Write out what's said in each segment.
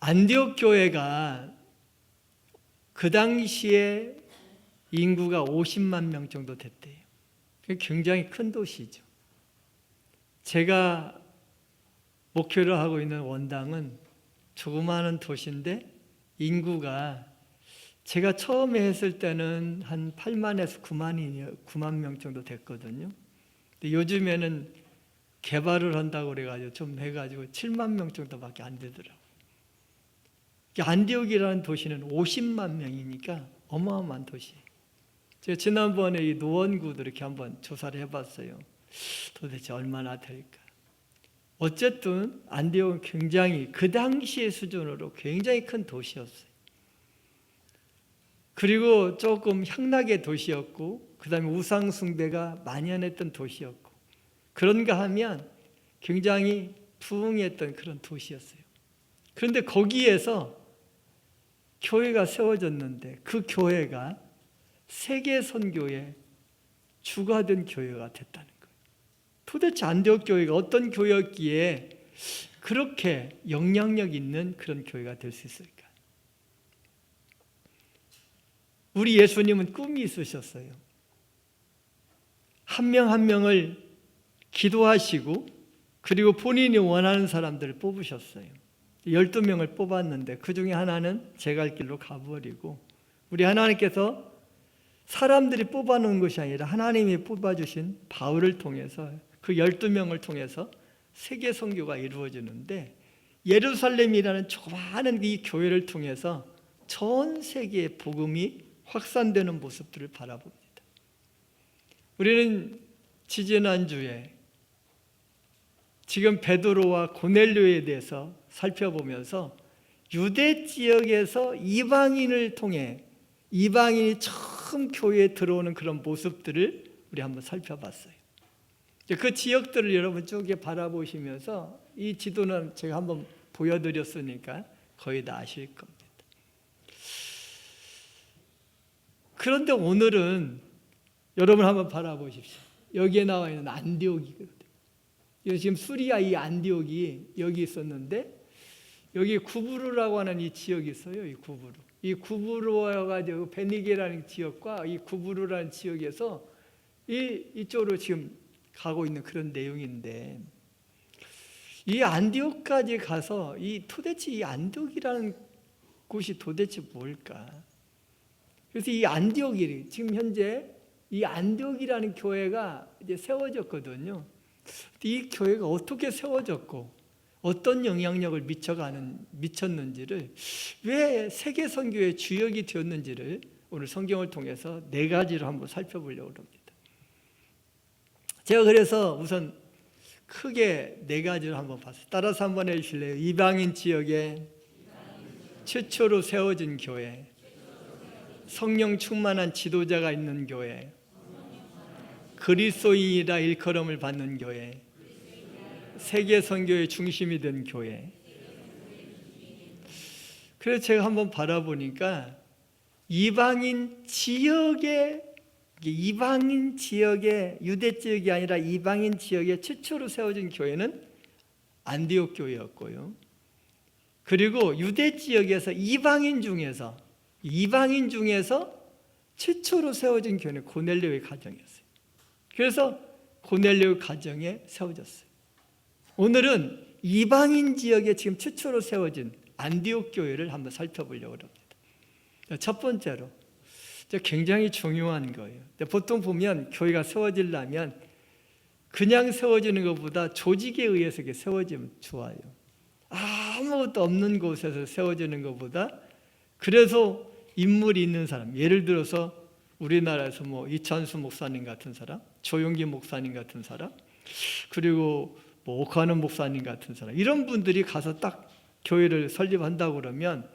안디옥 교회가 그 당시에 인구가 50만 명 정도 됐대요. 굉장히 큰 도시죠. 제가 목회를 하고 있는 원당은 조그마한 도시인데 인구가 제가 처음에 했을 때는 한 8만에서 9만 명 정도 됐거든요. 근데 요즘에는 개발을 한다고 그래가지고 좀 해가지고 7만 명 정도밖에 안 되더라고요. 안디옥이라는 도시는 50만 명이니까 어마어마한 도시예요. 제가 지난번에 이 노원구도 이렇게 한번 조사를 해봤어요. 도대체 얼마나 될까? 어쨌든 안디옥은 굉장히 그 당시의 수준으로 굉장히 큰 도시였어요. 그리고 조금 향락의 도시였고, 그 다음에 우상 숭배가 만연했던 도시였고, 그런가 하면 굉장히 부흥했던 그런 도시였어요. 그런데 거기에서 교회가 세워졌는데 그 교회가 세계 선교의 주가 된 교회가 됐다는 거예요. 도대체 안디옥 교회가 어떤 교회였기에 그렇게 영향력 있는 그런 교회가 될 수 있을까? 우리 예수님은 꿈이 있으셨어요. 한 명 한 명을 기도하시고 그리고 본인이 원하는 사람들을 뽑으셨어요. 12명을 뽑았는데 그 중에 하나는 제 갈 길로 가버리고, 우리 하나님께서 사람들이 뽑아놓은 것이 아니라 하나님이 뽑아주신 바울을 통해서 그 12명을 통해서 세계 선교가 이루어지는데, 예루살렘이라는 조그마한 이 교회를 통해서 전 세계의 복음이 확산되는 모습들을 바라봅니다. 우리는 지지난주에 지금 베드로와 고넬료에 대해서 살펴보면서 유대 지역에서 이방인을 통해 이방인이 처음 교회에 들어오는 그런 모습들을 우리 한번 살펴봤어요. 그 지역들을 여러분 쭉 바라보시면서, 이 지도는 제가 한번 보여드렸으니까 거의 다 아실 겁니다. 그런데 오늘은 여러분 한번 바라보십시오. 여기에 나와 있는 안디옥이거든요. 지금 수리아 이 안디옥이 여기 있었는데, 여기 구브루라고 하는 이 지역이 있어요. 이 구브루. 이 구브루와가지고 베니게라는 지역과 이 구브루라는 지역에서 이쪽으로 지금 가고 있는 그런 내용인데, 이 안디옥까지 가서 도대체 이 안디옥이라는 곳이 도대체 뭘까? 그래서 이 안디옥이 지금 현재 이 안디옥이라는 교회가 이제 세워졌거든요. 이 교회가 어떻게 세워졌고 어떤 영향력을 미쳤는지를, 왜 세계 선교의 주역이 되었는지를 오늘 성경을 통해서 4가지로 한번 살펴보려고 합니다. 제가 그래서 우선 크게 4가지로 한번 봤어요. 따라서 한번 해주실래요? 이방인 지역에 최초로 세워진 교회, 성령 충만한 지도자가 있는 교회, 그리스도인이라 일컬음을 받는 교회, 세계 선교의 중심이 된 교회. 그래서 제가 한번 바라보니까 이방인 지역의 유대 지역이 아니라 이방인 지역에 최초로 세워진 교회는 안디옥 교회였고요. 그리고 유대 지역에서 이방인 중에서 최초로 세워진 교회는 고넬료의 가정이었어요. 그래서 고넬료 가정에 세워졌어요. 오늘은 이방인 지역에 지금 최초로 세워진 안디옥 교회를 한번 살펴보려고 합니다. 첫 번째로, 굉장히 중요한 거예요. 보통 보면 교회가 세워지려면 그냥 세워지는 것보다 조직에 의해서 세워지면 좋아요. 아무것도 없는 곳에서 세워지는 것보다, 그래서 인물이 있는 사람, 예를 들어서 우리나라에서 이찬수 목사님 같은 사람, 조용기 목사님 같은 사람, 그리고 오카는 목사님 같은 사람, 이런 분들이 가서 딱 교회를 설립한다고 그러면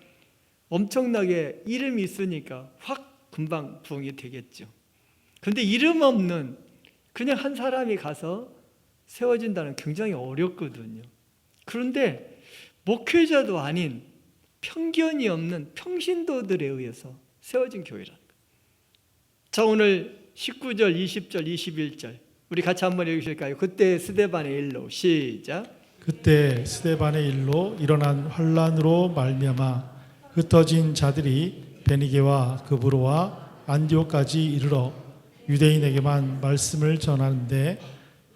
엄청나게 이름이 있으니까 확 금방 부흥이 되겠죠. 그런데 이름 없는 그냥 한 사람이 가서 세워진다는 굉장히 어렵거든요. 그런데 목회자도 아닌 편견이 없는 평신도들에 의해서 세워진 교회라는 거예요. 자, 오늘 19절, 20절, 21절 우리 같이 한번 읽으실까요? 그때 스데반의 일로, 시작. 그때 스데반의 일로 일어난 환란으로 말미암아 흩어진 자들이 베니게와 그브로와 안디옥까지 이르러 유대인에게만 말씀을 전하는데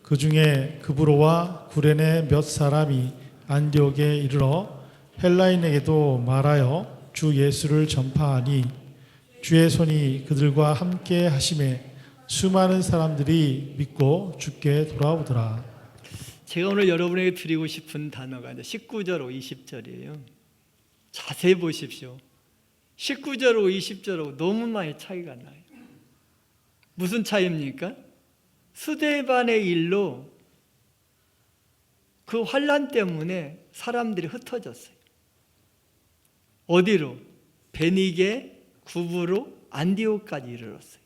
그 중에 그브로와 구레네 몇 사람이 안디옥에 이르러 헬라인에게도 말하여 주 예수를 전파하니 주의 손이 그들과 함께 하심에 수많은 사람들이 믿고 주께 돌아오더라. 제가 오늘 여러분에게 드리고 싶은 단어가 19절하고 20절이에요. 자세히 보십시오. 19절하고 20절하고 너무 많이 차이가 나요. 무슨 차이입니까? 스데반의 일로 그 환란 때문에 사람들이 흩어졌어요. 어디로? 베니게, 구브로, 안디옥까지 이르렀어요.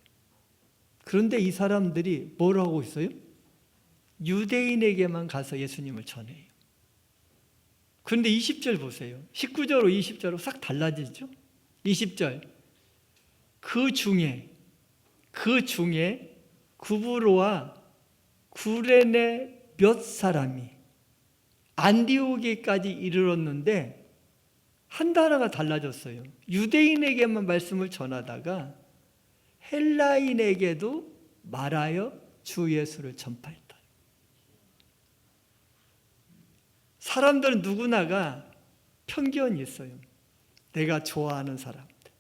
그런데 이 사람들이 뭘 하고 있어요? 유대인에게만 가서 예수님을 전해요. 그런데 20절 보세요. 19절로 20절로 싹 달라지죠? 20절. 그 중에 구브로와 구레네 몇 사람이 안디옥에까지 이르렀는데 한 단어가 달라졌어요. 유대인에게만 말씀을 전하다가 헬라인에게도 말하여 주 예수를 전파했다. 사람들은 누구나가 편견이 있어요. 내가 좋아하는 사람들,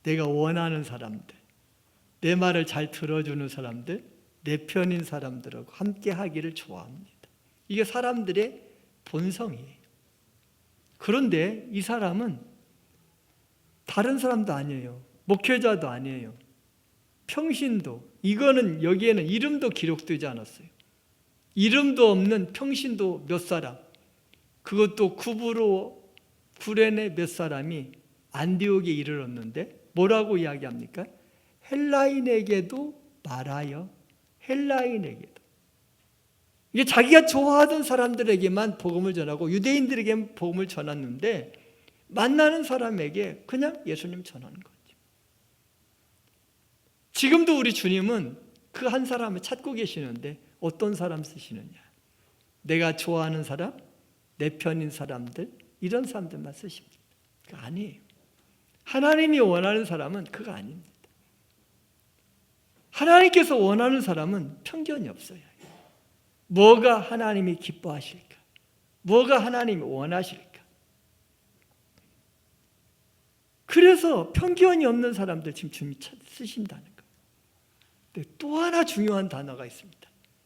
내가 원하는 사람들, 내 말을 잘 들어주는 사람들, 내 편인 사람들하고 함께 하기를 좋아합니다. 이게 사람들의 본성이에요. 그런데 이 사람은 다른 사람도 아니에요. 목회자도 아니에요. 평신도, 이거는 여기에는 이름도 기록되지 않았어요. 이름도 없는 평신도 몇 사람, 그것도 구브로, 구레네 몇 사람이 안디옥에 이르렀는데 뭐라고 이야기합니까? 헬라인에게도 말하여, 헬라인에게도. 이게 자기가 좋아하던 사람들에게만 복음을 전하고 유대인들에게 복음을 전했는데 만나는 사람에게 그냥 예수님 전하는 거죠. 지금도 우리 주님은 그 한 사람을 찾고 계시는데 어떤 사람 쓰시느냐? 내가 좋아하는 사람, 내 편인 사람들, 이런 사람들만 쓰십니다. 그거 아니에요. 하나님이 원하는 사람은 그거 아닙니다. 하나님께서 원하는 사람은 편견이 없어요. 뭐가 하나님이 기뻐하실까? 뭐가 하나님이 원하실까? 그래서 편견이 없는 사람들 지금 주님이 쓰신다는 거예요. 또 하나 중요한 단어가 있습니다.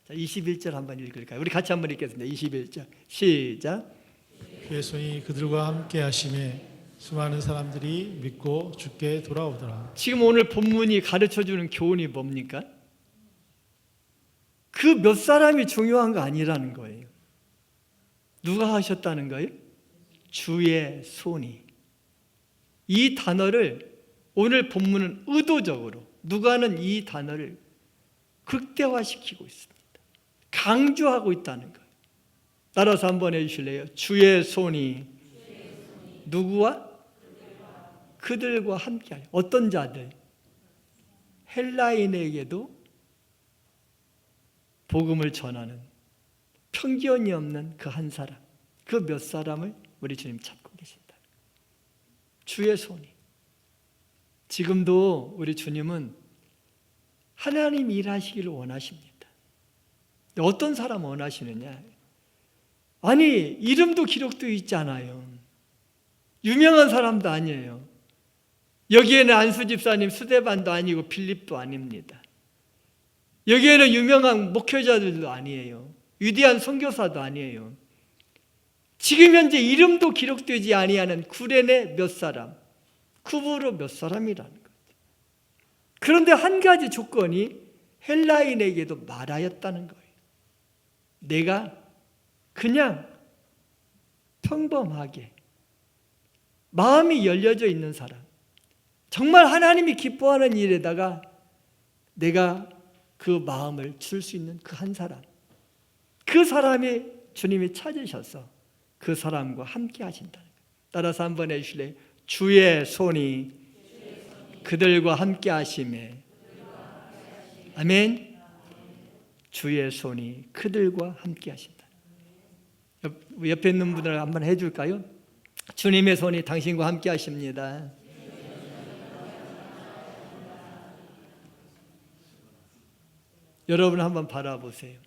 자, 21절 한번 읽을까요? 우리 같이 한번 읽겠습니다. 21절 시작. 주의 손이 그들과 함께 하심에 수많은 사람들이 믿고 주께 돌아오더라. 지금 오늘 본문이 가르쳐주는 교훈이 뭡니까? 그 몇 사람이 중요한 거 아니라는 거예요. 누가 하셨다는 거예요? 주의 손이. 이 단어를 오늘 본문은 의도적으로 누가는 이 단어를 극대화시키고 있습니다. 강조하고 있다는 거예요. 따라서 한번 해주실래요? 주의 손이 누구와? 그들과 함께하여. 어떤 자들? 헬라인에게도 복음을 전하는 편견이 없는 그 한 사람, 그 몇 사람을 우리 주님 찾고 계신다. 주의 손이. 지금도 우리 주님은 하나님 일하시기를 원하십니다. 어떤 사람 원하시느냐? 아니, 이름도 기록되어 있잖아요. 유명한 사람도 아니에요. 여기에는 안수 집사님, 스데반도 아니고 빌립도 아닙니다. 여기에는 유명한 목회자들도 아니에요. 위대한 선교사도 아니에요. 지금 현재 이름도 기록되지 아니하는 구레네 몇 사람, 구브로 몇 사람이라는 거죠. 그런데 한 가지 조건이 헬라인에게도 말하였다는 거예요. 내가 그냥 평범하게 마음이 열려져 있는 사람, 정말 하나님이 기뻐하는 일에다가 내가 그 마음을 줄 수 있는 그 한 사람, 그 사람이 주님이 찾으셔서 그 사람과 함께 하신다는 거예요. 따라서 한번 해주실래요? 주의 손이 그들과 함께 하심에. 아멘. 주의 손이 그들과 함께 하신다. 옆에 있는 분들 한번 해줄까요? 주님의 손이 당신과 함께 하십니다. 여러분 한번 바라보세요.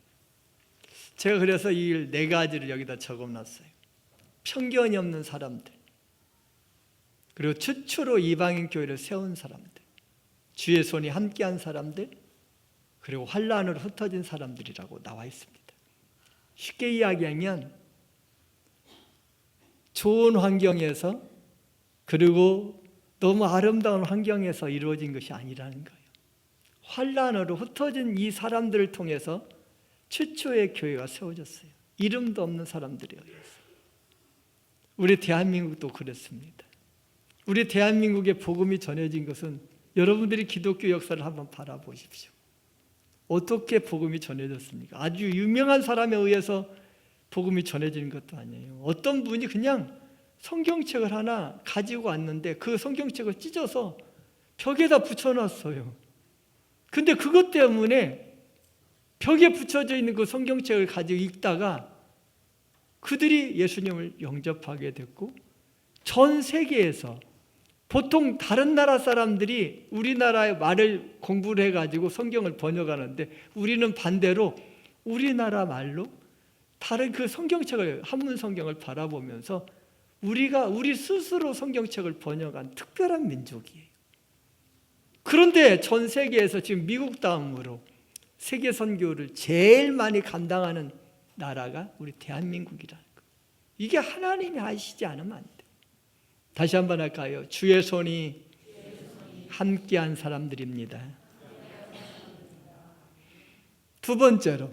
제가 그래서 이 일 4가지를 여기다 적어놨어요. 편견이 없는 사람들, 그리고 최초로 이방인 교회를 세운 사람들, 주의 손이 함께한 사람들, 그리고 환난으로 흩어진 사람들이라고 나와 있습니다. 쉽게 이야기하면 좋은 환경에서, 그리고 너무 아름다운 환경에서 이루어진 것이 아니라는 거예요. 환난으로 흩어진 이 사람들을 통해서 최초의 교회가 세워졌어요. 이름도 없는 사람들에 의해서. 우리 대한민국도 그렇습니다. 우리 대한민국의 복음이 전해진 것은 여러분들이 기독교 역사를 한번 바라보십시오. 어떻게 복음이 전해졌습니까? 아주 유명한 사람에 의해서 복음이 전해지는 것도 아니에요. 어떤 분이 그냥 성경책을 하나 가지고 왔는데 그 성경책을 찢어서 벽에다 붙여놨어요. 근데 그것 때문에 벽에 붙여져 있는 그 성경책을 가지고 읽다가 그들이 예수님을 영접하게 됐고, 전 세계에서 보통 다른 나라 사람들이 우리나라의 말을 공부를 해가지고 성경을 번역하는데, 우리는 반대로 우리나라 말로 다른 그 성경책을, 한문 성경을 바라보면서 우리 스스로 성경책을 번역한 특별한 민족이에요. 그런데 전 세계에서 지금 미국 다음으로 세계 선교를 제일 많이 감당하는 나라가 우리 대한민국이라는 거예요. 이게 하나님이 하시지 않으면 안 돼요. 다시 한번 할까요? 주의 손이 함께한 사람들입니다. 두 번째로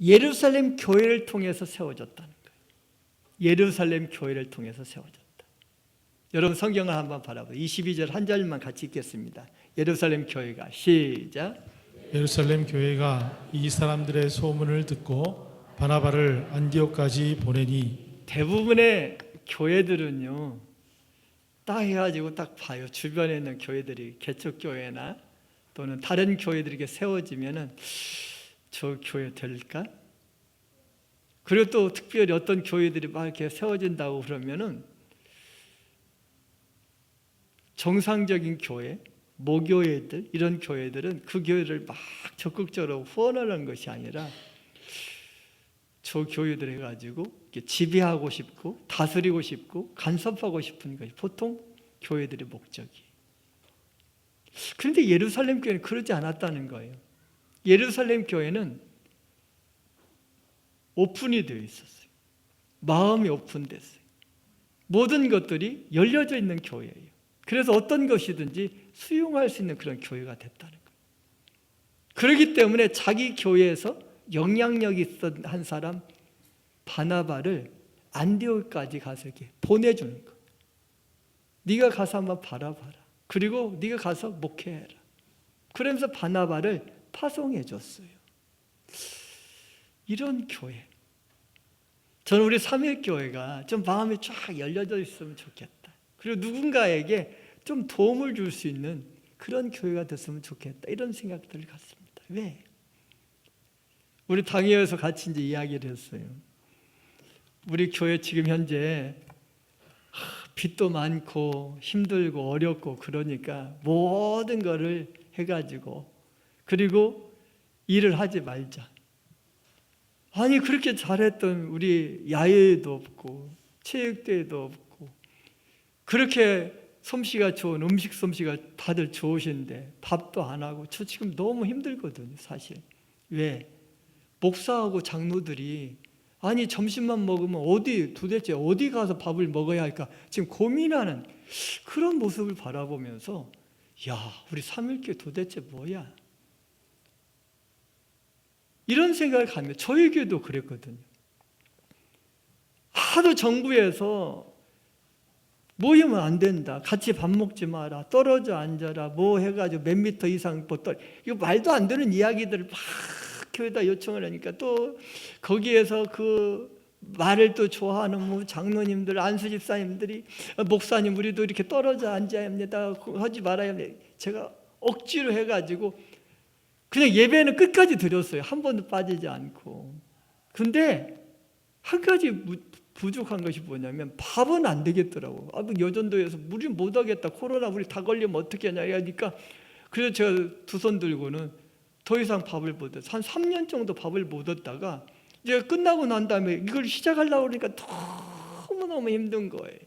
예루살렘 교회를 통해서 세워졌다는 거예요. 예루살렘 교회를 통해서 세워졌다. 여러분 성경을 한번 바라보세요. 22절 한 절만 같이 읽겠습니다. 예루살렘 교회가, 시작. 예루살렘 교회가 이 사람들의 소문을 듣고 바나바를 안디옥까지 보내니. 대부분의 교회들은요, 딱 해가지고 딱 봐요. 주변에 있는 교회들이, 개척교회나 또는 다른 교회들에게 세워지면은 저 교회 될까? 그리고 또 특별히 어떤 교회들이 막 이렇게 세워진다고 그러면은 정상적인 교회, 모교회들, 이런 교회들은 그 교회를 막 적극적으로 후원하는 것이 아니라 저 교회들 해가지고 지배하고 싶고 다스리고 싶고 간섭하고 싶은 것이 보통 교회들의 목적이에요. 그런데 예루살렘 교회는 그러지 않았다는 거예요. 예루살렘 교회는 오픈이 되어 있었어요. 마음이 오픈됐어요. 모든 것들이 열려져 있는 교회예요. 그래서 어떤 것이든지 수용할 수 있는 그런 교회가 됐다는 거예요. 그렇기 때문에 자기 교회에서 영향력이 있던 한 사람 바나바를 안디옥까지 가서 이렇게 보내주는 거예요. 네가 가서 한번 바라봐라. 그리고 네가 가서 목회해라. 그러면서 바나바를 파송해 줬어요. 이런 교회, 저는 우리 삼일교회가 좀 마음이 쫙 열려져 있으면 좋겠다. 그리고 누군가에게 좀 도움을 줄 수 있는 그런 교회가 됐으면 좋겠다. 이런 생각들을 갖습니다. 왜? 우리 당회에서 같이 이제 이야기를 했어요. 우리 교회 지금 현재 빚도 많고 힘들고 어렵고 그러니까 모든 거를 해가지고 그리고 일을 하지 말자. 아니 그렇게 잘했던 우리 야외도 없고 체육대회도 없고 그렇게 솜씨가 좋은 음식 솜씨가 다들 좋으신데 밥도 안 하고 저 지금 너무 힘들거든요 사실. 왜? 목사하고 장로들이 아니 점심만 먹으면 도대체 어디 가서 밥을 먹어야 할까 지금 고민하는 그런 모습을 바라보면서 야 우리 삼일교회 도대체 뭐야 이런 생각을 가면 저희 교회도 그랬거든요. 하도 정부에서 모이면 안 된다. 같이 밥 먹지 마라. 떨어져 앉아라. 뭐 해가지고 몇 미터 이상 이거 말도 안 되는 이야기들을 막 교회에다 요청을 하니까 또 거기에서 그 말을 또 좋아하는 뭐 장로님들, 안수집사님들이 목사님 우리도 이렇게 떨어져 앉아야 합니다. 하지 말아야 합니다. 제가 억지로 해가지고 그냥 예배는 끝까지 드렸어요. 한 번도 빠지지 않고. 근데 한 가지 부족한 것이 뭐냐면 밥은 안 되겠더라고. 여전도에서 우리 못 하겠다. 코로나 우리 다 걸리면 어떻게 하냐 하니까 그래서 제가 두 손 들고는 더 이상 밥을 못 했어요. 한 3년 정도 밥을 못 얻다가 이제 끝나고 난 다음에 이걸 시작하려고 그러니까 너무너무 힘든 거예요.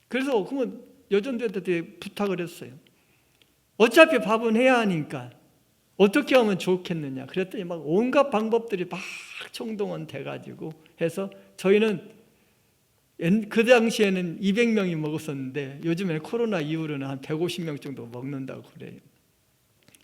그래서 그러면 여전도한테 부탁을 했어요. 어차피 밥은 해야 하니까 어떻게 하면 좋겠느냐. 그랬더니 막 온갖 방법들이 막 총동원 돼가지고 해서 저희는 그 당시에는 200명이 먹었었는데 요즘에는 코로나 이후로는 한 150명 정도 먹는다고 그래요.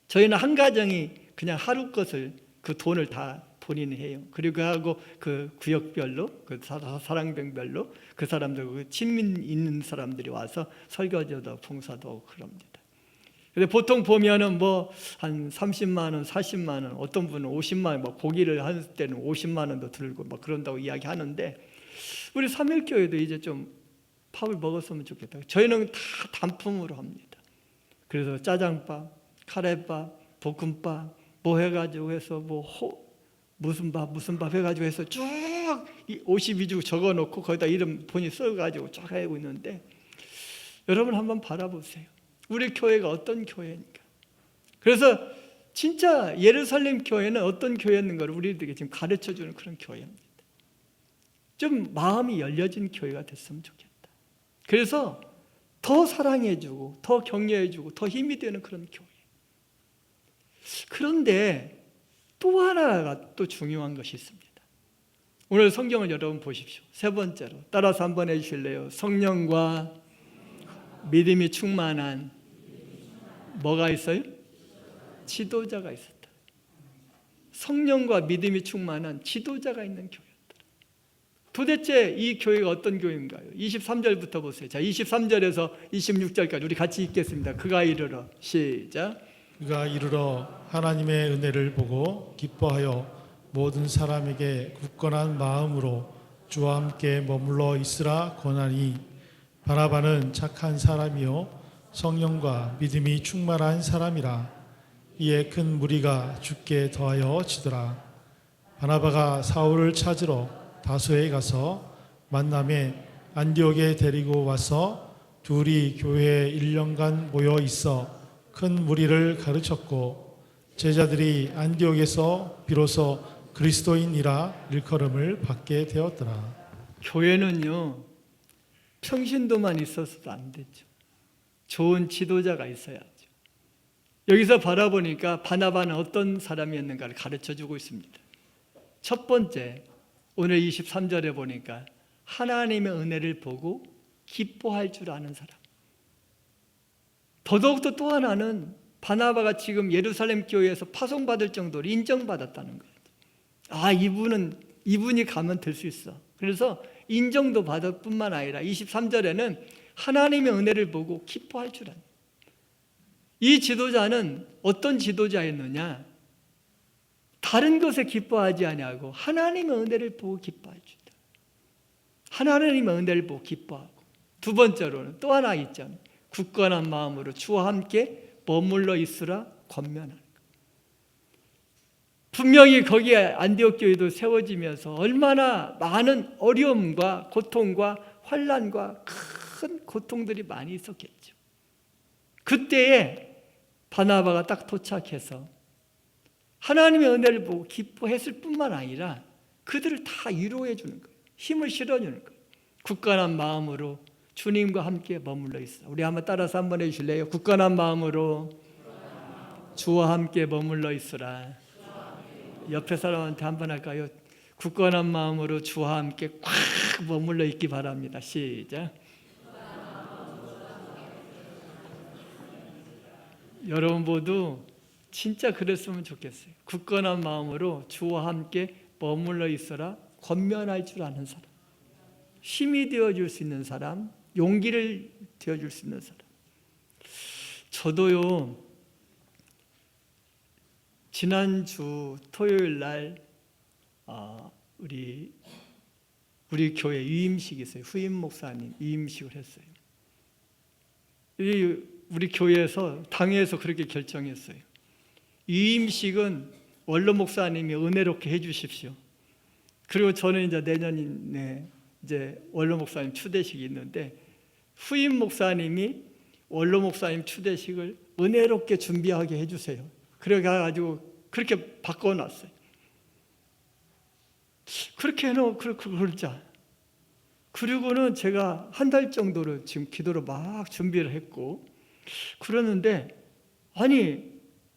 저희는 한 가정이 그냥 하루 것을 그 돈을 다 본인이 해요. 그리고 하고 그 구역별로 그 사랑병별로 그 사람들 그 친민 있는 사람들이 와서 설거지도 봉사도 하고 그럽니다. 근데 보통 보면은 뭐 한 30만 원, 40만 원, 어떤 분은 50만 원, 뭐 고기를 할 때는 50만 원도 들고 막 그런다고 이야기하는데 우리 삼일교회도 이제 좀 밥을 먹었으면 좋겠다. 저희는 다 단품으로 합니다. 그래서 짜장밥, 카레밥, 볶음밥 뭐 해가지고 해서 무슨 밥 해가지고 해서 쭉 52주 적어놓고 거기다 이름 본인 써가지고 쫙 하고 있는데 여러분 한번 바라보세요. 우리 교회가 어떤 교회인가? 그래서 진짜 예루살렘 교회는 어떤 교회였는가를 우리들에게 지금 가르쳐주는 그런 교회입니다. 좀 마음이 열려진 교회가 됐으면 좋겠다. 그래서 더 사랑해주고 더 격려해주고 더 힘이 되는 그런 교회. 그런데 또 하나가 또 중요한 것이 있습니다. 오늘 성경을 여러분 보십시오. 세 번째로 따라서 한번 해주실래요? 성령과 믿음이 충만한 뭐가 있어요? 지도자가 있었다. 성령과 믿음이 충만한 지도자가 있는 교회였다. 도대체 이 교회가 어떤 교회인가요? 23절부터 보세요. 자, 23절에서 26절까지 우리 같이 읽겠습니다. 그가 이르러 시작. 그가 이르러 하나님의 은혜를 보고 기뻐하여 모든 사람에게 굳건한 마음으로 주와 함께 머물러 있으라 권하니 바나바는 착한 사람이요 성령과 믿음이 충만한 사람이라. 이에 큰 무리가 주께 더하여 지더라. 바나바가 사울을 찾으러 다소에 가서 만남에 안디옥에 데리고 와서 둘이 교회에 1년간 모여 있어 큰 무리를 가르쳤고 제자들이 안디옥에서 비로소 그리스도인이라 일컬음을 받게 되었더라. 교회는요 평신도만 있어서도 안 되죠. 좋은 지도자가 있어야죠. 여기서 바라보니까 바나바는 어떤 사람이었는가를 가르쳐주고 있습니다. 첫 번째, 오늘 23절에 보니까 하나님의 은혜를 보고 기뻐할 줄 아는 사람. 더더욱더 또 하나는 바나바가 지금 예루살렘 교회에서 파송받을 정도로 인정받았다는 거예요. 이분이 가면 될 수 있어. 그래서 인정도 받을 뿐만 아니라 23절에는 하나님의 은혜를 보고 기뻐할 줄 아는. 이 지도자는 어떤 지도자였느냐? 다른 것에 기뻐하지 아니하고 하나님의 은혜를 보고 기뻐할 줄이다. 하나님의 은혜를 보고 기뻐하고. 두 번째로는 또 하나 있잖아요. 굳건한 마음으로 주와 함께 머물러 있으라 권면하는 것. 분명히 거기에 안디옥 교회도 세워지면서 얼마나 많은 어려움과 고통과 환난과 큰 고통들이 많이 있었겠죠. 그때에 바나바가 딱 도착해서 하나님의 은혜를 보고 기뻐했을 뿐만 아니라 그들을 다 위로해 주는 거예요. 힘을 실어주는 거예요. 굳건한 마음으로 주님과 함께 머물러 있어. 우리 한번 따라서 한번 해주실래요? 굳건한 마음으로 주와 함께 머물러 있으라. 옆에 사람한테 한번 할까요? 굳건한 마음으로 주와 함께 꽉 머물러 있기 바랍니다. 시작. 여러분 모두 진짜 그랬으면 좋겠어요. 굳건한 마음으로 주와 함께 머물러 있어라 권면할 줄 아는 사람, 힘이 되어줄 수 있는 사람, 용기를 되어줄 수 있는 사람. 저도요 지난주 토요일 날 우리 교회 위임식이 있어요. 후임 목사님 위임식을 했어요. 우리 교회에서 당회에서 그렇게 결정했어요. 위임식은 원로 목사님이 은혜롭게 해주십시오. 그리고 저는 이제 내년에 이제 원로 목사님 추대식이 있는데 후임 목사님이 원로 목사님 추대식을 은혜롭게 준비하게 해주세요. 그래가지고 그렇게 바꿔놨어요. 그렇게 해놓고 그러자. 그리고는 제가 한 달 정도를 지금 기도로 막 준비를 했고 그러는데 아니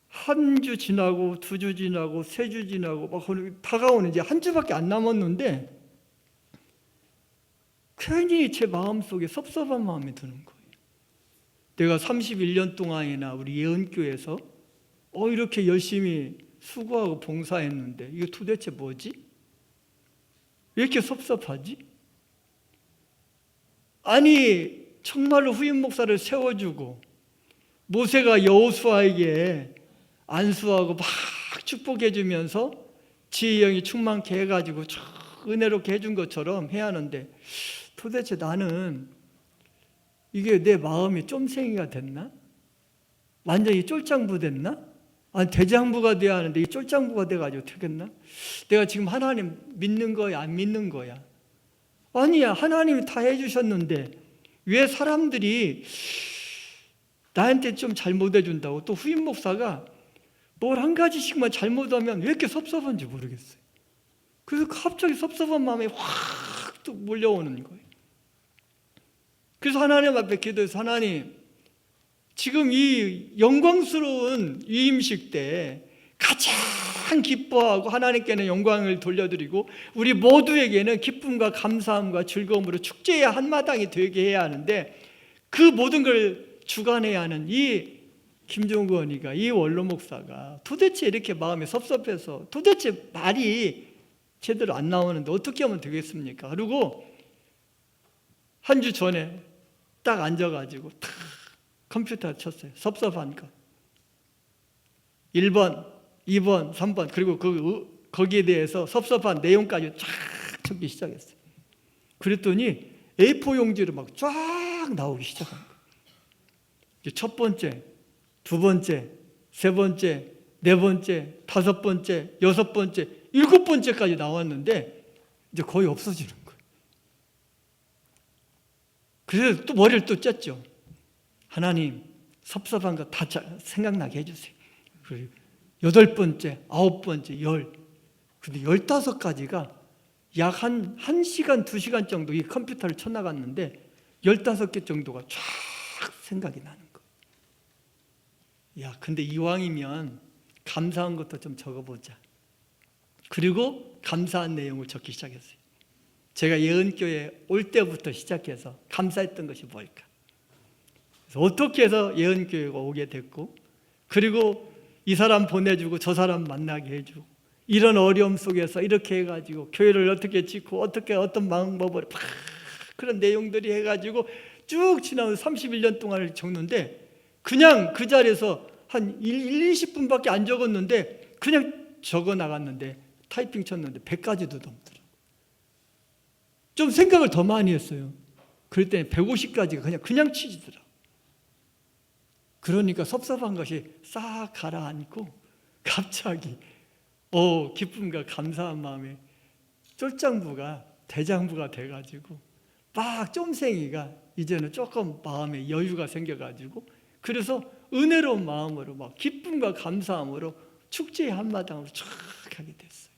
한 주 지나고 두 주 지나고 세 주 지나고 막 다가오는 이제 한 주밖에 안 남았는데 괜히 제 마음속에 섭섭한 마음이 드는 거예요. 내가 31년 동안이나 우리 예언교회에서 이렇게 열심히 수고하고 봉사했는데 이거 도대체 뭐지? 왜 이렇게 섭섭하지? 아니 정말로 후임 목사를 세워주고 모세가 여호수아에게 안수하고 막 축복해 주면서 지혜의 영이 충만케 해가지고 쭉 은혜롭게 해준 것처럼 해야 하는데 도대체 나는 이게 내 마음이 쫌생이가 됐나? 완전히 쫄장부 됐나? 아니 대장부가 돼야 하는데 이 쫄장부가 돼가지고 되겠나? 내가 지금 하나님 믿는 거야 안 믿는 거야? 아니야, 하나님이 다 해주셨는데 왜 사람들이 나한테 좀 잘못해 준다고 또 후임 목사가 뭘 한 가지씩만 잘못하면 왜 이렇게 섭섭한지 모르겠어요. 그래서 갑자기 섭섭한 마음이 확 또 몰려오는 거예요. 그래서 하나님 앞에 기도해서 하나님 지금 이 영광스러운 위임식 때 가장 기뻐하고 하나님께는 영광을 돌려드리고 우리 모두에게는 기쁨과 감사함과 즐거움으로 축제의 한마당이 되게 해야 하는데 그 모든 걸 주관해야 하는 이 김종건이가 이 원로 목사가 도대체 이렇게 마음이 섭섭해서 도대체 말이 제대로 안 나오는데 어떻게 하면 되겠습니까? 그리고 한 주 전에 딱 앉아가지고 탁 컴퓨터 쳤어요. 섭섭한 거 1번, 2번, 3번 그리고 거기에 대해서 섭섭한 내용까지 쫙 적기 시작했어요. 그랬더니 A4 용지로 막 쫙 나오기 시작한 거예요. 첫 번째, 두 번째, 세 번째, 네 번째, 다섯 번째, 여섯 번째, 일곱 번째까지 나왔는데 이제 거의 없어지는 거예요. 그래서 또 머리를 또 짰죠. 하나님 섭섭한 거 다 생각나게 해주세요. 그리고 8번째, 9번째, 10 근데 15가지가 약 1시간, 2시간 정도 이 컴퓨터를 쳐나갔는데 15개 정도가 쫙 생각이 나는 거예요. 야, 근데 이왕이면 감사한 것도 좀 적어보자. 그리고 감사한 내용을 적기 시작했어요. 제가 예언교회 올 때부터 시작해서 감사했던 것이 뭘까? 그래서 어떻게 해서 예언교회가 오게 됐고 그리고 이 사람 보내주고 저 사람 만나게 해주고 이런 어려움 속에서 이렇게 해가지고 교회를 어떻게 짓고 어떻게 어떤 방법으로 그런 내용들이 해가지고 쭉 지난 31년 동안을 적는데 그냥 그 자리에서 한 20분밖에 안 적었는데 그냥 적어 나갔는데 타이핑 쳤는데 100가지도 넘더라고요. 좀 생각을 더 많이 했어요. 그럴 때는 150가지가 그냥 치지더라고요. 그러니까 섭섭한 것이 싹 가라앉고 갑자기 기쁨과 감사한 마음에 쫄장부가 대장부가 돼가지고 막 쫌생이가 이제는 조금 마음에 여유가 생겨가지고 그래서 은혜로운 마음으로 막 기쁨과 감사함으로 축제의 한마당으로 쫙 하게 됐어요.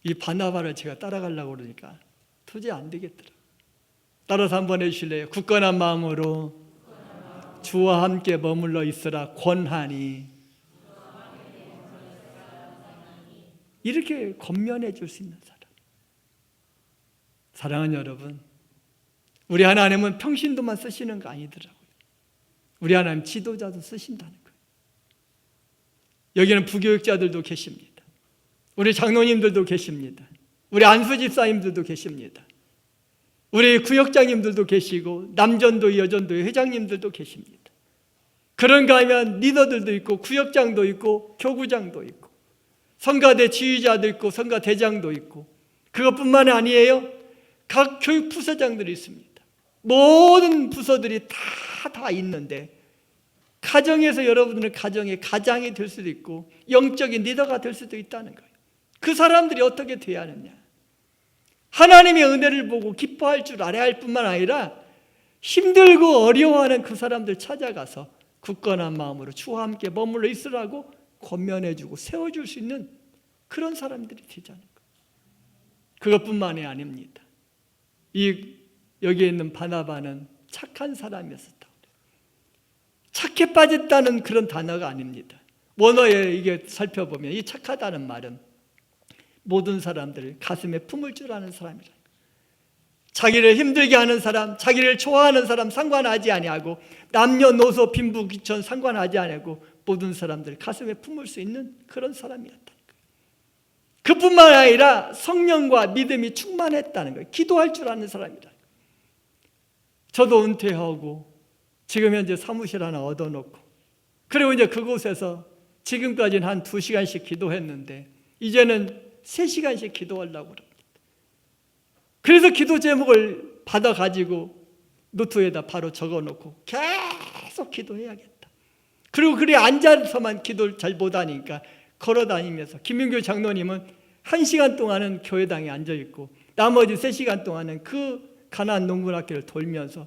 이 바나바를 제가 따라가려고 그러니까 도저히 안 되겠더라고요. 따라서 한번 해주실래요? 굳건한 마음으로 주와 함께 머물러 있으라 권하니 이렇게 권면해 줄 수 있는 사람. 사랑하는 여러분, 우리 하나님은 평신도만 쓰시는 거 아니더라고요. 우리 하나님 지도자도 쓰신다는 거예요. 여기는 부교육자들도 계십니다. 우리 장로님들도 계십니다. 우리 안수집사님들도 계십니다. 우리 구역장님들도 계시고 남전도 여전도 회장님들도 계십니다. 그런가 하면 리더들도 있고 구역장도 있고 교구장도 있고 성가대 지휘자도 있고 성가대장도 있고 그것뿐만 아니에요. 각 교육 부서장들이 있습니다. 모든 부서들이 다 있는데 가정에서 여러분들은 가정의 가장이 될 수도 있고 영적인 리더가 될 수도 있다는 거예요. 그 사람들이 어떻게 돼야 하느냐? 하나님의 은혜를 보고 기뻐할 줄 알아야 할 뿐만 아니라 힘들고 어려워하는 그 사람들 찾아가서 굳건한 마음으로 주와 함께 머물러 있으라고 권면해주고 세워줄 수 있는 그런 사람들이 되자는 거예요. 그것뿐만이 아닙니다. 여기에 있는 바나바는 착한 사람이었었다. 착해 빠졌다는 그런 단어가 아닙니다. 원어에 이게 살펴보면 이 착하다는 말은 모든 사람들을 가슴에 품을 줄 아는 사람이라. 자기를 힘들게 하는 사람, 자기를 좋아하는 사람 상관하지 아니하고 남녀노소 빈부귀천 상관하지 아니하고 모든 사람들 가슴에 품을 수 있는 그런 사람이었다. 그뿐만 아니라 성령과 믿음이 충만했다는 거예요. 기도할 줄 아는 사람이다. 저도 은퇴하고 지금 현재 사무실 하나 얻어놓고 그리고 이제 그곳에서 지금까지는 한 2시간씩 기도했는데 이제는 3시간씩 기도하려고 합니다. 그래서 기도 제목을 받아가지고 노트에다 바로 적어놓고 계속 기도해야겠다. 그리고 그래 앉아서만 기도를 잘 못하니까 걸어다니면서 김민규 장로님은 1시간 동안은 교회당에 앉아있고 나머지 3시간 동안은 그 가나안 농군학교를 돌면서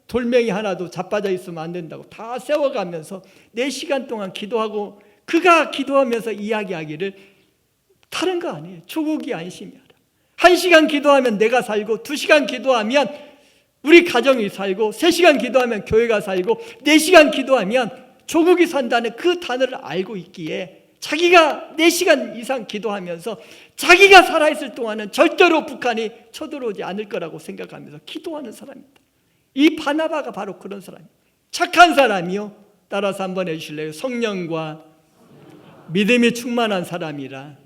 돌멩이 하나도 자빠져 있으면 안 된다고 다 세워가면서 4시간 동안 기도하고 그가 기도하면서 이야기하기를 다른 거 아니에요. 조국이 안심이야. 1시간 기도하면 내가 살고 2시간 기도하면 우리 가정이 살고 3시간 기도하면 교회가 살고 4시간 기도하면 조국이 산다는 그 단어를 알고 있기에 자기가 4시간 이상 기도하면서 자기가 살아있을 동안은 절대로 북한이 쳐들어오지 않을 거라고 생각하면서 기도하는 사람입니다. 이 바나바가 바로 그런 사람이에요. 착한 사람이요. 따라서 한번 해주실래요? 성령과 믿음이 충만한 사람이라.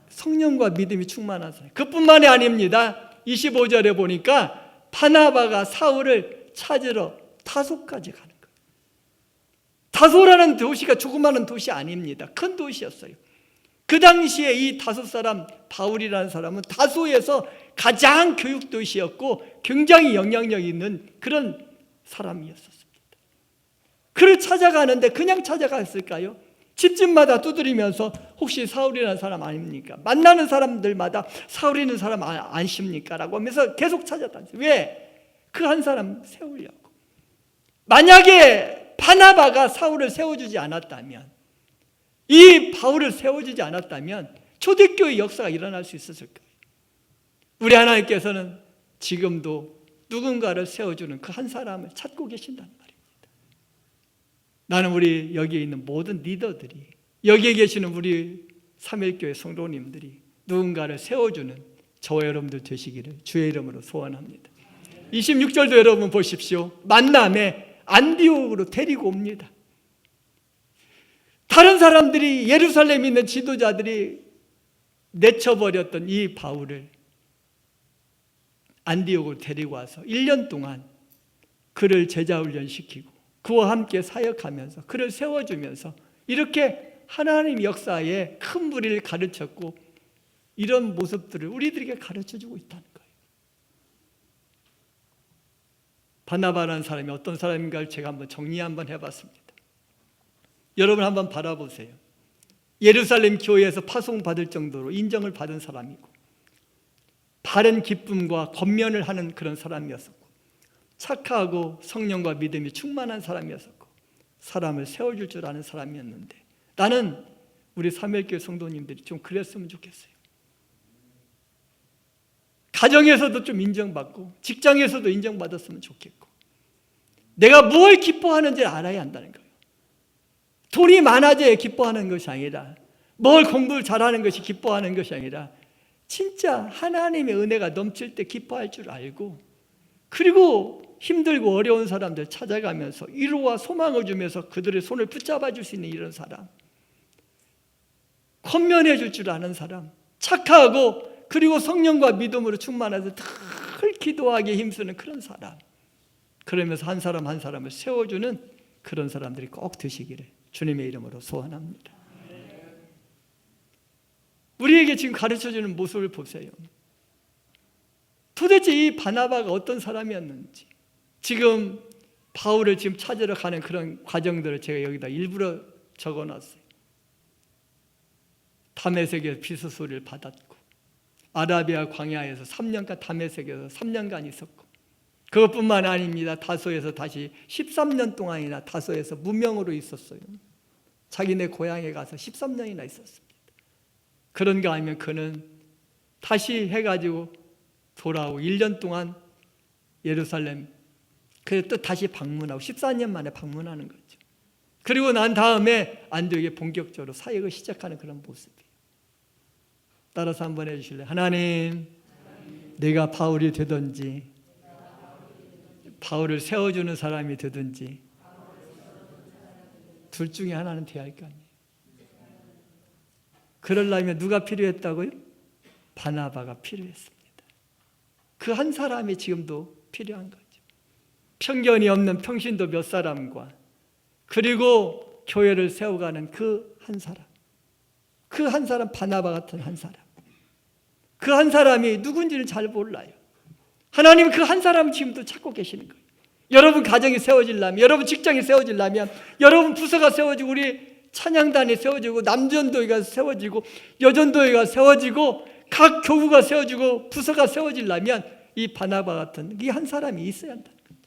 성령과 믿음이 충만한 사람. 그뿐만이 아닙니다. 25절에 보니까 바나바가 사울을 찾으러 다소까지 가는 거예요. 다소라는 도시가 조그마한 도시 아닙니다. 큰 도시였어요. 그 당시에 이 다소 사람 바울이라는 사람은 다소에서 가장 교육도시였고 굉장히 영향력 있는 그런 사람이었습니다. 그를 찾아가는데 그냥 찾아갔을까요? 집집마다 두드리면서 혹시 사울이라는 사람 아닙니까? 만나는 사람들마다 사울이라는 사람 아십니까? 라고 하면서 계속 찾아다녔어요. 왜? 그 한 사람 세우려고. 만약에 바나바가 사울을 세워주지 않았다면, 이 바울을 세워주지 않았다면 초대교회 역사가 일어날 수 있었을 거예요. 우리 하나님께서는 지금도 누군가를 세워주는 그 한 사람을 찾고 계신다는 말입니다. 나는 우리 여기에 있는 모든 리더들이, 여기에 계시는 우리 삼일교회 성도님들이 누군가를 세워주는 저와 여러분들 되시기를 주의 이름으로 소원합니다. 26절도 여러분 보십시오. 만남에 안디옥으로 데리고 옵니다. 다른 사람들이, 예루살렘에 있는 지도자들이 내쳐버렸던 이 바울을 안디옥으로 데리고 와서 1년 동안 그를 제자훈련시키고 그와 함께 사역하면서 그를 세워주면서 이렇게 하나님 역사에 큰 무리를 가르쳤고, 이런 모습들을 우리들에게 가르쳐주고 있다는 거예요. 바나바라는 사람이 어떤 사람인가를 제가 한번 정리 한번 해봤습니다. 여러분 한번 바라보세요. 예루살렘 교회에서 파송받을 정도로 인정을 받은 사람이고 바른 기쁨과 권면을 하는 그런 사람이었었고 착하고 성령과 믿음이 충만한 사람이었었고 사람을 세워줄 줄 아는 사람이었는데, 나는 우리 삼일교회 성도님들이 좀 그랬으면 좋겠어요. 가정에서도 좀 인정받고 직장에서도 인정받았으면 좋겠고, 내가 뭘 기뻐하는지를 알아야 한다는 거예요. 돈이 많아져야 기뻐하는 것이 아니라, 뭘 공부를 잘하는 것이 기뻐하는 것이 아니라 진짜 하나님의 은혜가 넘칠 때 기뻐할 줄 알고, 그리고 힘들고 어려운 사람들 찾아가면서 위로와 소망을 주면서 그들의 손을 붙잡아 줄 수 있는 이런 사람, 권면해 줄 줄 아는 사람, 착하고 그리고 성령과 믿음으로 충만해서 늘 기도하기에 힘쓰는 그런 사람, 그러면서 한 사람 한 사람을 세워주는 그런 사람들이 꼭 되시기를 주님의 이름으로 소원합니다. 우리에게 지금 가르쳐주는 모습을 보세요. 도대체 이 바나바가 어떤 사람이었는지, 지금 바울을 지금 찾으러 가는 그런 과정들을 제가 여기다 일부러 적어놨어요. 다메섹에서 비스소리를 받았고, 아라비아 광야에서 3년간 다메섹에서 3년간 있었고, 그것뿐만 아닙니다. 다소에서 다시 13년 동안이나 다소에서 무명으로 있었어요. 자기네 고향에 가서 13년이나 있었습니다. 그런가 하면 그는 다시 해가지고 돌아오고 1년 동안 예루살렘, 그래서 또 다시 방문하고 14년 만에 방문하는 거죠. 그리고 난 다음에 안디옥에 본격적으로 사역을 시작하는 그런 모습이에요. 따라서 한번 해주실래요? 하나님, 내가 바울이 되든지 바울을 세워주는 사람이 되든지 둘 중에 하나는 돼야 할 거 아니에요. 그러려면 누가 필요했다고요? 바나바가 필요했습니다. 그 한 사람이 지금도 필요한 거죠. 편견이 없는 평신도 몇 사람과 그리고 교회를 세워가는 그 한 사람, 그 한 사람, 바나바 같은 한 사람, 그 한 사람이 누군지를 잘 몰라요. 하나님은 그 한 사람 지금도 찾고 계시는 거예요. 여러분 가정이 세워지려면, 여러분 직장이 세워지려면, 여러분 부서가 세워지고, 우리 찬양단이 세워지고, 남전도회가 세워지고, 여전도회가 세워지고, 각 교구가 세워지고, 부서가 세워지려면 이 바나바 같은 이 한 사람이 있어야 한다는 거죠.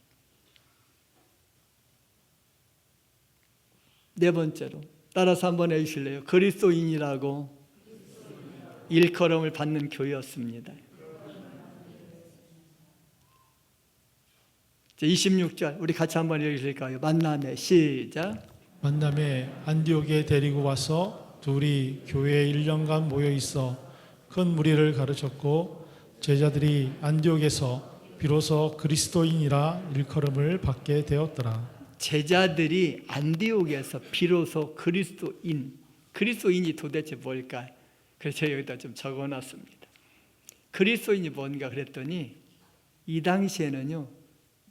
네 번째로 따라서 한번 해주실래요? 그리스도인이라고 일컬음을 받는 교회였습니다. 26절 우리 같이 한번 읽으실까요? 만남에 시작. 만남에 안디옥에 데리고 와서 둘이 교회에 1년간 모여 있어 큰 무리를 가르쳤고 제자들이 안디옥에서 비로소 그리스도인이라 일컬음을 받게 되었더라. 제자들이 안디옥에서 비로소 그리스도인이 도대체 뭘까? 그래서 제가 여기다 좀 적어놨습니다. 그리스도인이 뭔가 그랬더니 이 당시에는요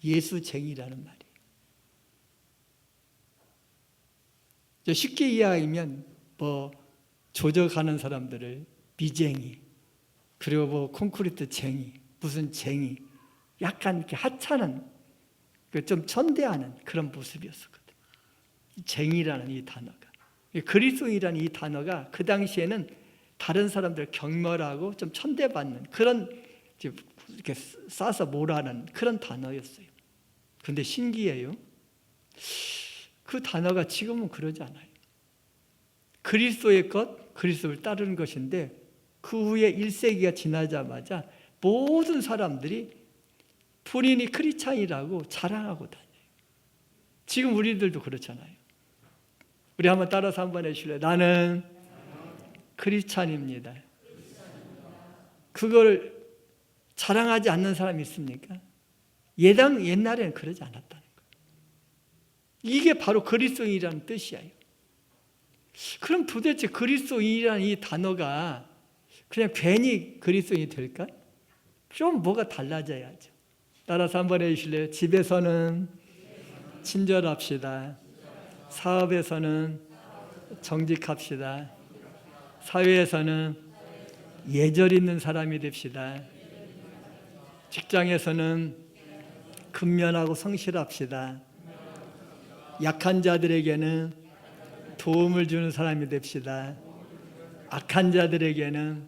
예수쟁이라는 말이에요. 쉽게 이야기하면 뭐 조져가는 사람들을 미쟁이, 그리고 뭐 콘크리트 쟁이, 무슨 쟁이, 약간 이렇게 하찮은, 좀 천대하는 그런 모습이었었거든요. 쟁이라는 이 단어가, 그리스도인이라는 이 단어가 그 당시에는 다른 사람들을 경멸하고 좀 천대받는 그런, 이렇게 싸서 몰아는 그런 단어였어요. 그런데 신기해요. 그 단어가 지금은 그러지 않아요. 그리스도의 것, 그리스도를 따르는 것인데 그 후에 1세기가 지나자마자 모든 사람들이 본인이 크리스찬이라고 자랑하고 다녀요. 지금 우리들도 그렇잖아요. 우리 한번 따라서 한번 해주실래요? 나는 크리스찬입니다. 그걸 자랑하지 않는 사람이 있습니까? 옛날에는 그러지 않았다는 거예요. 이게 바로 그리스도인이라는 뜻이에요. 그럼 도대체 그리스도인이라는 이 단어가 그냥 괜히 그리스도인이 될까? 좀 뭐가 달라져야죠. 따라서 한번 해주실래요? 집에서는 친절합시다. 사업에서는 정직합시다. 사회에서는 예절 있는 사람이 됩시다. 직장에서는 근면하고 성실합시다. 약한 자들에게는 도움을 주는 사람이 됩시다. 악한 자들에게는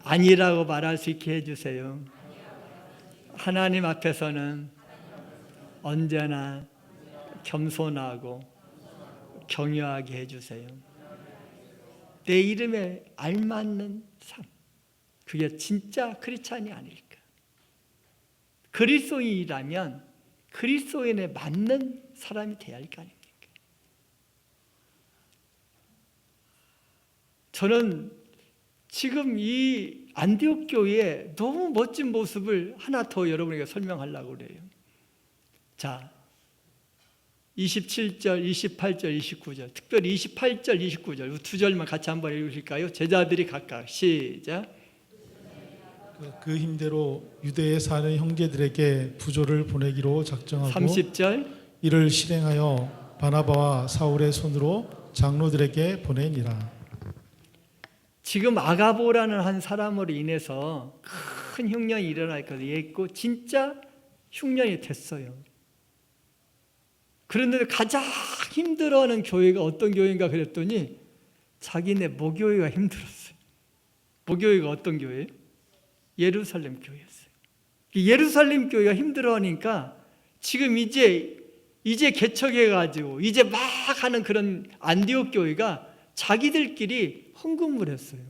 아니라고 말할 수 있게 해주세요. 하나님 앞에서는 언제나 겸손하고 경유하게 해주세요. 내 이름에 알맞는 삶, 그게 진짜 크리스찬이 아닐까. 그리스도인이라면 그리스도인에 맞는 사람이 돼야 할 거 아닙니까? 저는 지금 이 안디옥 교회의 너무 멋진 모습을 하나 더 여러분에게 설명하려고 그래요. 자, 27절, 28절, 29절, 특별히 28절, 29절 두 절만 같이 한번 읽으실까요? 제자들이 각각 시작. 그 힘대로 유대에 사는 형제들에게 부조를 보내기로 작정하고 30절. 이를 실행하여 바나바와 사울의 손으로 장로들에게 보내니라. 지금 아가보라는 한 사람으로 인해서 큰 흉년이 일어날 것을 예고 진짜 흉년이 됐어요. 그런데 가장 힘들어하는 교회가 어떤 교회인가 그랬더니 자기네 모교회가 힘들었어요. 모교회가 어떤 교회예요? 예루살렘 교회였어요. 예루살렘 교회가 힘들어하니까 지금 이제 개척해가지고 이제 막 하는 그런 안디옥 교회가 자기들끼리 헌금을 했어요.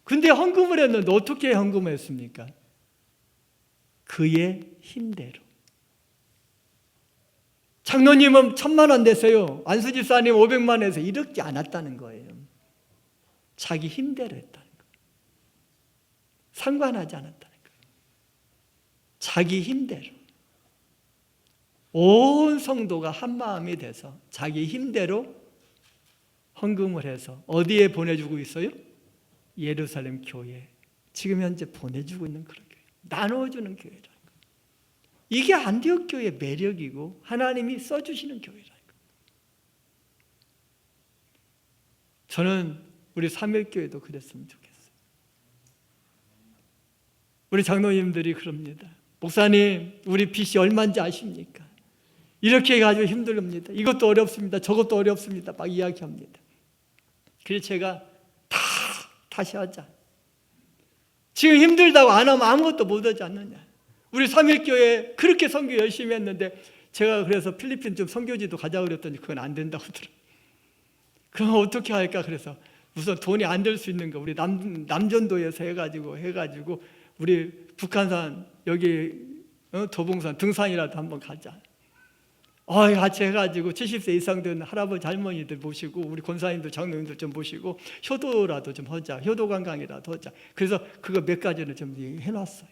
근데 헌금을 했는데 어떻게 헌금을 했습니까? 그의 힘대로. 장로님은 1,000,000원 내세요. 안수 집사님 500만 원에서 이렇게 않았다는 거예요. 자기 힘대로 했다는 거예요. 상관하지 않았다는 거예요. 자기 힘대로. 온 성도가 한 마음이 돼서 자기 힘대로 헌금을 해서 어디에 보내주고 있어요? 예루살렘 교회에 지금 현재 보내주고 있는 그런 교회, 나눠주는 교회라는 거예요. 이게 안디옥 교회의 매력이고 하나님이 써주시는 교회라는 거예요. 저는 우리 삼일교회도 그랬으면 좋겠어요. 우리 장로님들이 그럽니다. 목사님, 우리 빚이 얼마인지 아십니까? 이렇게 해가지고 힘듭니다. 이것도 어렵습니다. 저것도 어렵습니다. 막 이야기합니다. 그래서 제가 다시 하자. 지금 힘들다고 안 하면 아무것도 못하지 않느냐. 우리 삼일교회 그렇게 선교 열심히 했는데 제가 그래서 필리핀 좀 선교지도 가자고 그랬더니 그건 안 된다고 하더라고요. 그럼 어떻게 할까? 그래서 우선 돈이 안 될 수 있는 거 우리 남전도에서 해가지고 우리 북한산 여기 도봉산 등산이라도 한번 가자. 같이 해가지고 70세 이상 된 할아버지 할머니들 모시고 우리 권사님들 장로님들 좀 모시고 효도라도 좀 하자. 효도 관광이라도 하자. 그래서 그거 몇 가지는 좀 해놨어요.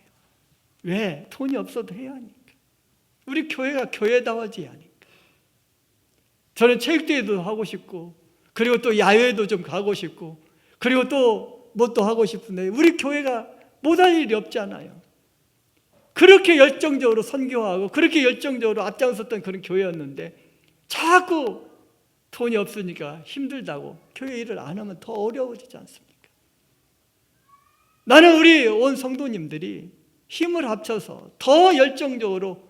왜? 돈이 없어도 해야 하니까. 우리 교회가 교회다워져야 하니까. 저는 체육대회도 하고 싶고 그리고 또 야외도 좀 가고 싶고 그리고 또 뭐 또 하고 싶은데 우리 교회가 못할 일이 없잖아요. 그렇게 열정적으로 선교하고 그렇게 열정적으로 앞장섰던 그런 교회였는데 자꾸 돈이 없으니까 힘들다고 교회 일을 안 하면 더 어려워지지 않습니까? 나는 우리 온 성도님들이 힘을 합쳐서 더 열정적으로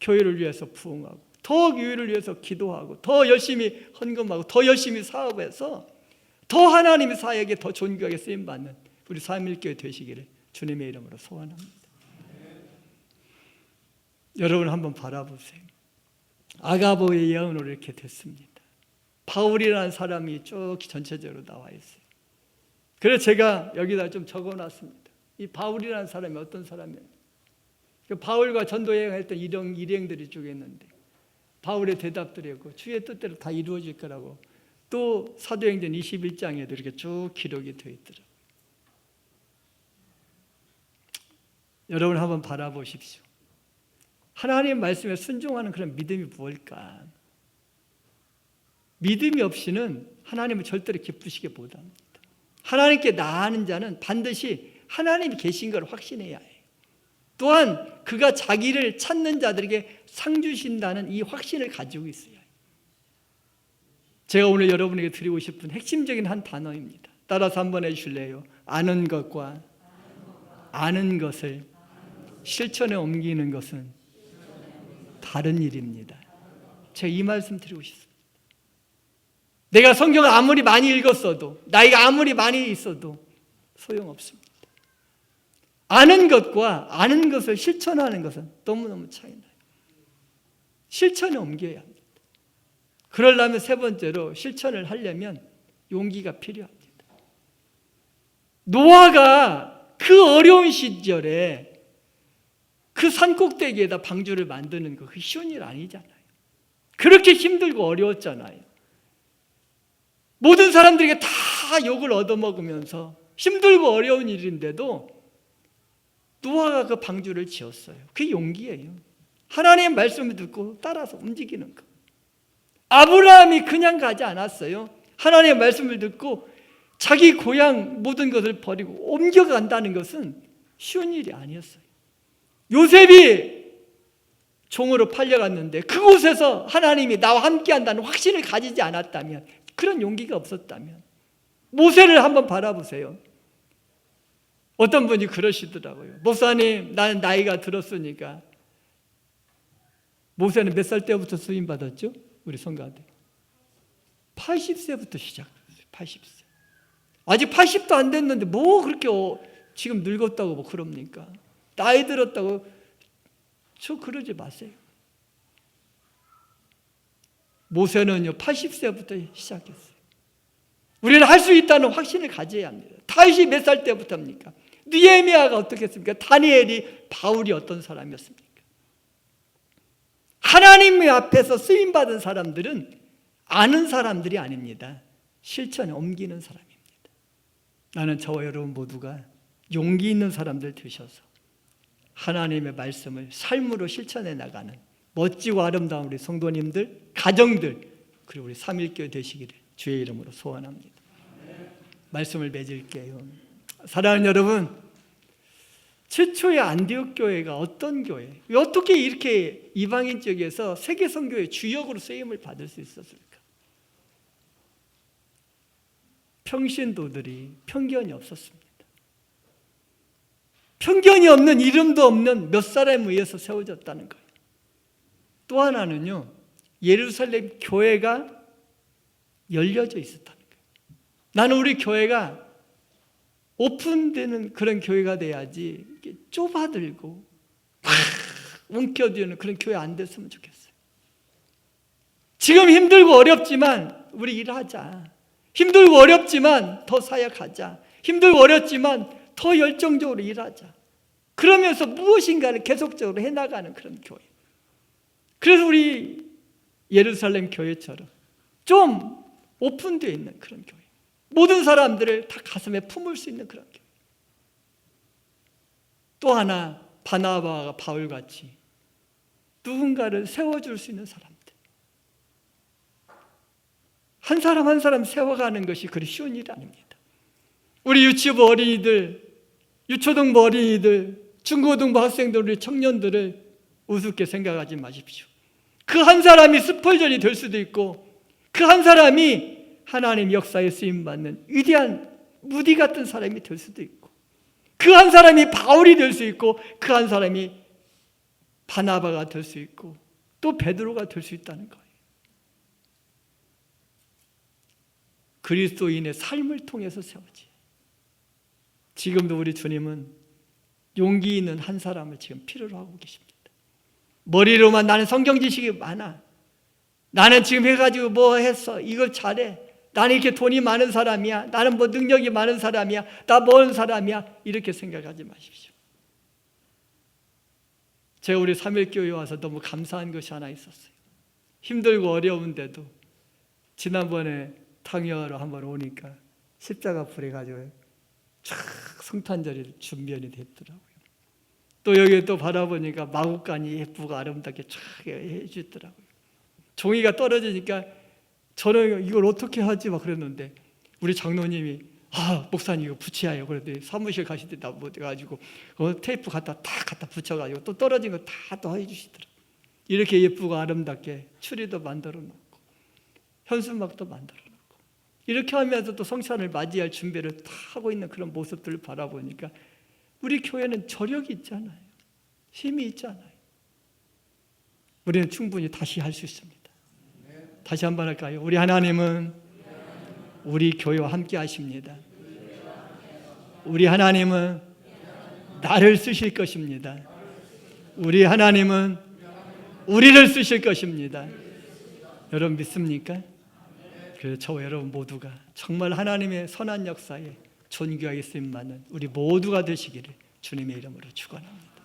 교회를 위해서 부흥하고 더 교회를 위해서 기도하고 더 열심히 헌금하고 더 열심히 사업해서 더 하나님의 사역에 더 존귀하게 쓰임받는 우리 삼일교회 되시기를 주님의 이름으로 소원합니다. 여러분 한번 바라보세요. 아가보의 예언으로 이렇게 됐습니다. 바울이라는 사람이 쭉 전체적으로 나와 있어요. 그래서 제가 여기다 좀 적어놨습니다. 이 바울이라는 사람이 어떤 사람이었는지. 바울과 전도 여행했던 일행들이 쭉 있는데 바울의 대답들이었고 주의 뜻대로 다 이루어질 거라고 또 사도행전 21장에도 이렇게 쭉 기록이 되어 있더라고요. 여러분 한번 바라보십시오. 하나님의 말씀에 순종하는 그런 믿음이 무엇일까? 믿음이 없이는 하나님을 절대로 기쁘시게 못합니다. 하나님께 나아가는 자는 반드시 하나님이 계신 걸 확신해야 해요. 또한 그가 자기를 찾는 자들에게 상 주신다는 이 확신을 가지고 있어야 해요. 제가 오늘 여러분에게 드리고 싶은 핵심적인 한 단어입니다. 따라서 한번 해주실래요? 아는 것과 아는 것을 실천에 옮기는 것은 다른 일입니다. 제가 이 말씀 드리고 싶습니다. 내가 성경을 아무리 많이 읽었어도 나이가 아무리 많이 있어도 소용없습니다. 아는 것과 아는 것을 실천하는 것은 너무너무 차이 나요. 실천에 옮겨야 합니다. 그러려면 세 번째로 실천을 하려면 용기가 필요합니다. 노아가 그 어려운 시절에 그 산꼭대기에다 방주를 만드는 거 그 쉬운 일 아니잖아요. 그렇게 힘들고 어려웠잖아요. 모든 사람들에게 다 욕을 얻어먹으면서 힘들고 어려운 일인데도 노아가 그 방주를 지었어요. 그게 용기예요. 하나님의 말씀을 듣고 따라서 움직이는 거. 아브라함이 그냥 가지 않았어요. 하나님의 말씀을 듣고 자기 고향 모든 것을 버리고 옮겨간다는 것은 쉬운 일이 아니었어요. 요셉이 종으로 팔려갔는데 그곳에서 하나님이 나와 함께 한다는 확신을 가지지 않았다면, 그런 용기가 없었다면, 모세를 한번 바라보세요. 어떤 분이 그러시더라고요. 목사님, 나는 나이가 들었으니까. 모세는 몇 살 때부터 수임 받았죠? 우리 성가대 80세부터 시작했어요. 80세. 아직 80도 안 됐는데 뭐 그렇게 지금 늙었다고 뭐 그럽니까? 나이 들었다고 저 그러지 마세요. 모세는요 80세부터 시작했어요. 우리는 할 수 있다는 확신을 가져야 합니다. 다윗이 몇 살 때부터입니까? 느헤미야가 어떻게 했습니까? 다니엘이, 바울이 어떤 사람이었습니까? 하나님 앞에서 쓰임받은 사람들은 아는 사람들이 아닙니다. 실천에 옮기는 사람입니다. 나는 저와 여러분 모두가 용기 있는 사람들 되셔서 하나님의 말씀을 삶으로 실천해 나가는 멋지고 아름다운 우리 성도님들, 가정들, 그리고 우리 삼일교회 되시기를 주의 이름으로 소원합니다. 말씀을 맺을게요. 사랑하는 여러분, 최초의 안디옥 교회가 어떤 교회, 어떻게 이렇게 이방인 지역에서 세계선교의 주역으로 쓰임을 받을 수 있었을까? 평신도들이 편견이 없었습니다. 편견이 없는, 이름도 없는 몇 사람에 의해서 세워졌다는 거예요. 또 하나는요, 예루살렘 교회가 열려져 있었다는 거예요. 나는 우리 교회가 오픈되는 그런 교회가 돼야지, 이렇게 좁아들고 움켜쥐는 그런 교회 안 됐으면 좋겠어요. 지금 힘들고 어렵지만 우리 일하자. 힘들고 어렵지만 더 사역하자. 힘들고 어렵지만 더 열정적으로 일하자. 그러면서 무엇인가를 계속적으로 해나가는 그런 교회. 그래서 우리 예루살렘 교회처럼 좀 오픈되어 있는 그런 교회, 모든 사람들을 다 가슴에 품을 수 있는 그런 교회. 또 하나, 바나바와 바울같이 누군가를 세워줄 수 있는 사람들, 한 사람 한 사람 세워가는 것이 그리 쉬운 일이 아닙니다. 우리 유치부 어린이들, 유초등부 어린이들, 중고등부 학생들, 우리 청년들을 우습게 생각하지 마십시오. 그 한 사람이 스펄전이 될 수도 있고, 그 한 사람이 하나님 역사에 쓰임받는 위대한 무디 같은 사람이 될 수도 있고, 그 한 사람이 바울이 될 수 있고, 그 한 사람이 바나바가 될 수 있고, 또 베드로가 될 수 있다는 거예요. 그리스도인의 삶을 통해서 세워지. 지금도 우리 주님은 용기 있는 한 사람을 지금 필요로 하고 계십니다. 머리로만 나는 성경 지식이 많아, 나는 지금 해가지고 뭐 했어, 이걸 잘해, 나는 이렇게 돈이 많은 사람이야, 나는 뭐 능력이 많은 사람이야, 나 뭔 사람이야, 이렇게 생각하지 마십시오. 제가 우리 삼일교회 와서 너무 감사한 것이 하나 있었어요. 힘들고 어려운데도 지난번에 탕여로 한번 오니까 십자가 불에 가지고 촥 성탄절이 준비가 됐더라고요. 또 여기 또 바라보니까 마구간이 예쁘고 아름답게 촥 해주더라고요. 종이가 떨어지니까 저는 이걸 어떻게 하지 막 그랬는데, 우리 장로님이 목사님 이거 붙여야 해요. 그랬더니 사무실 가실 때 나가지고 테이프 딱 갖다 붙여가지고 또 떨어진 거 다 또 해주시더라고요. 이렇게 예쁘고 아름답게 추리도 만들어 놓고 현수막도 만들어 놓고 이렇게 하면서 또 성찬을 맞이할 준비를 다 하고 있는 그런 모습들을 바라보니까 우리 교회는 저력이 있잖아요. 힘이 있잖아요. 우리는 충분히 다시 할 수 있습니다. 다시 한번 할까요? 우리 하나님은 우리 교회와 함께 하십니다. 우리 하나님은 나를 쓰실 것입니다. 우리 하나님은 우리를 쓰실 것입니다. 여러분 믿습니까? 그래서 저와 여러분 모두가 정말 하나님의 선한 역사에 존귀하게 쓰임받는 우리 모두가 되시기를 주님의 이름으로 축원합니다.